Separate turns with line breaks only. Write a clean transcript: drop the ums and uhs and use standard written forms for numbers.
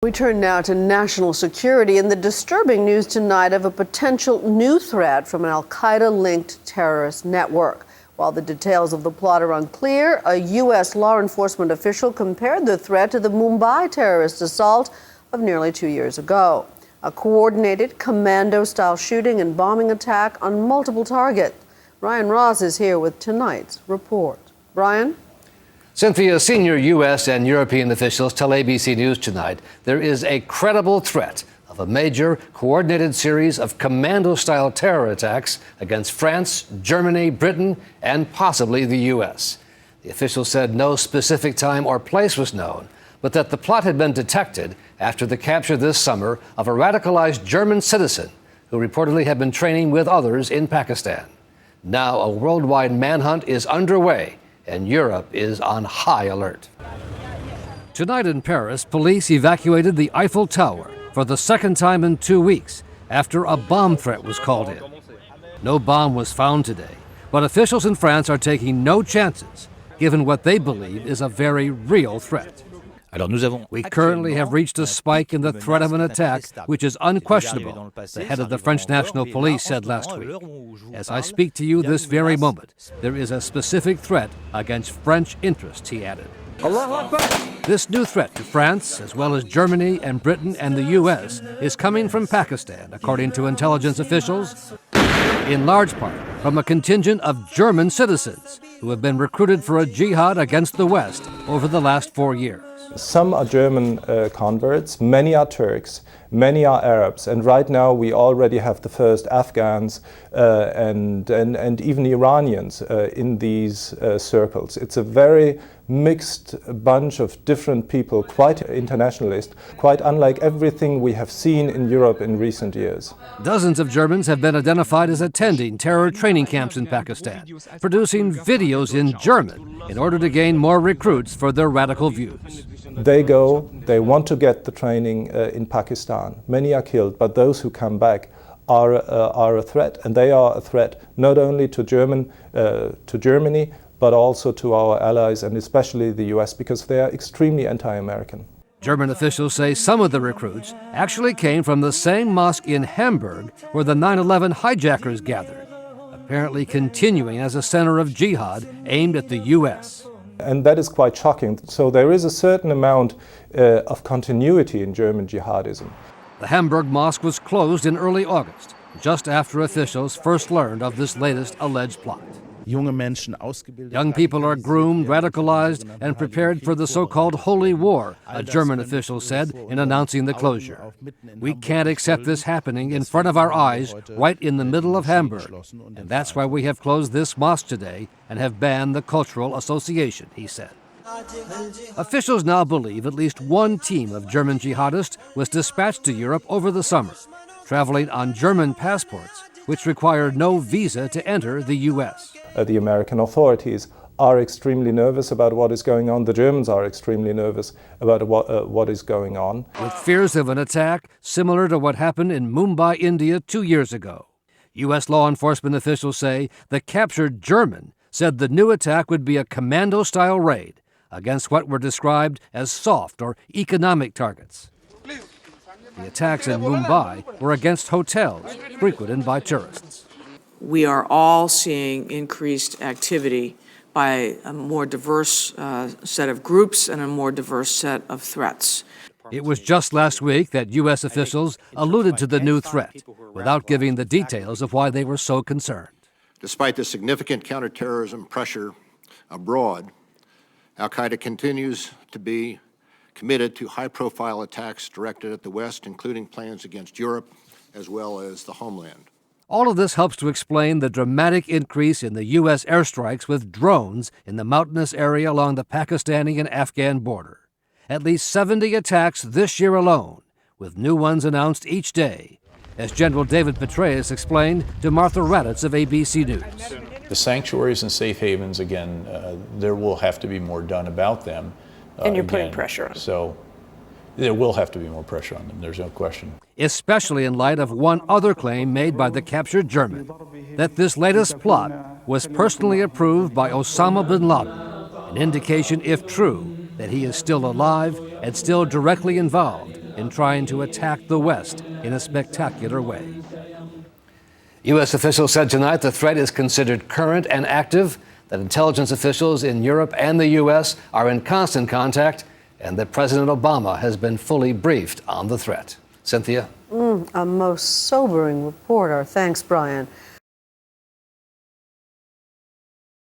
We turn now to national security and the disturbing news tonight of a potential new threat from an Al-Qaeda-linked terrorist network. While the details of the plot are unclear, a U.S. law enforcement official compared the threat to the Mumbai terrorist assault of nearly 2 years ago. A coordinated commando-style shooting and bombing attack on multiple targets. Brian Ross is here with tonight's report. Brian?
Cynthia, senior U.S. and European officials tell ABC News tonight there is a credible threat of a major coordinated series of commando-style terror attacks against France, Germany, Britain, and possibly the U.S. The officials said no specific time or place was known, but that the plot had been detected after the capture this summer of a radicalized German citizen who reportedly had been training with others in Pakistan. Now a worldwide manhunt is underway, and Europe is on high alert. Tonight in Paris, police evacuated the Eiffel Tower for the second time in 2 weeks after a bomb threat was called in. No bomb was found today, but officials in France are taking no chances, given what they believe is a very real threat. We currently have reached a spike in the threat of an attack, which is unquestionable, the head of the French National Police said last week. As I speak to you this very moment, there is a specific threat against French interests, he added. This new threat to France, as well as Germany and Britain and the U.S., is coming from Pakistan, according to intelligence officials, in large part from a contingent of German citizens who have been recruited for a jihad against the West over the last 4 years.
Some are German converts, many are Turks, many are Arabs, and right now we already have the first Afghans and even Iranians in these circles. It's a very mixed bunch of different people, quite internationalist, quite unlike everything we have seen in Europe in recent years.
Dozens of Germans have been identified as attending terror training camps in Pakistan, producing videos in German in order to gain more recruits for their radical views.
They go, they want to get the training in Pakistan. Many are killed, but those who come back are a threat, and they are a threat not only to Germany, but also to our allies and especially the US, because they are extremely anti-American.
German officials say some of the recruits actually came from the same mosque in Hamburg where the 9/11 hijackers gathered, apparently continuing as a center of jihad aimed at the US.
And that is quite shocking. So there is a certain amount of continuity in German jihadism.
The Hamburg mosque was closed in early August, just after officials first learned of this latest alleged plot. Young people are groomed, radicalized, and prepared for the so-called holy war, a German official said in announcing the closure. We can't accept this happening in front of our eyes, right in the middle of Hamburg. And that's why we have closed this mosque today and have banned the cultural association, he said. Officials now believe at least one team of German jihadists was dispatched to Europe over the summer, traveling on German passports, which required no visa to enter the U.S.
The American authorities are extremely nervous about what is going on. The Germans are extremely nervous about what is going on.
With fears of an attack similar to what happened in Mumbai, India 2 years ago. U.S. law enforcement officials say the captured German said the new attack would be a commando-style raid against what were described as soft or economic targets. The attacks in Mumbai were against hotels frequented by tourists.
We are all seeing increased activity by a more diverse set of groups and a more diverse set of threats.
It was just last week that U.S. officials alluded to the new threat without giving the details of why they were so concerned.
Despite the significant counterterrorism pressure abroad, Al-Qaeda continues to be committed to high-profile attacks directed at the West, including plans against Europe as well as the homeland.
All of this helps to explain the dramatic increase in the U.S. airstrikes with drones in the mountainous area along the Pakistani and Afghan border. At least 70 attacks this year alone, with new ones announced each day, as General David Petraeus explained to Martha Raddatz of ABC News.
The sanctuaries and safe havens, again, there will have to be more done about them.
And you're putting pressure on them.
So there will have to be more pressure on them, there's no question.
Especially in light of one other claim made by the captured German, that this latest plot was personally approved by Osama bin Laden, an indication, if true, that he is still alive and still directly involved in trying to attack the West in a spectacular way. U.S. officials said tonight the threat is considered current and active, that intelligence officials in Europe and the U.S. are in constant contact, and that President Obama has been fully briefed on the threat. Cynthia?
A most sobering report. Our thanks, Brian.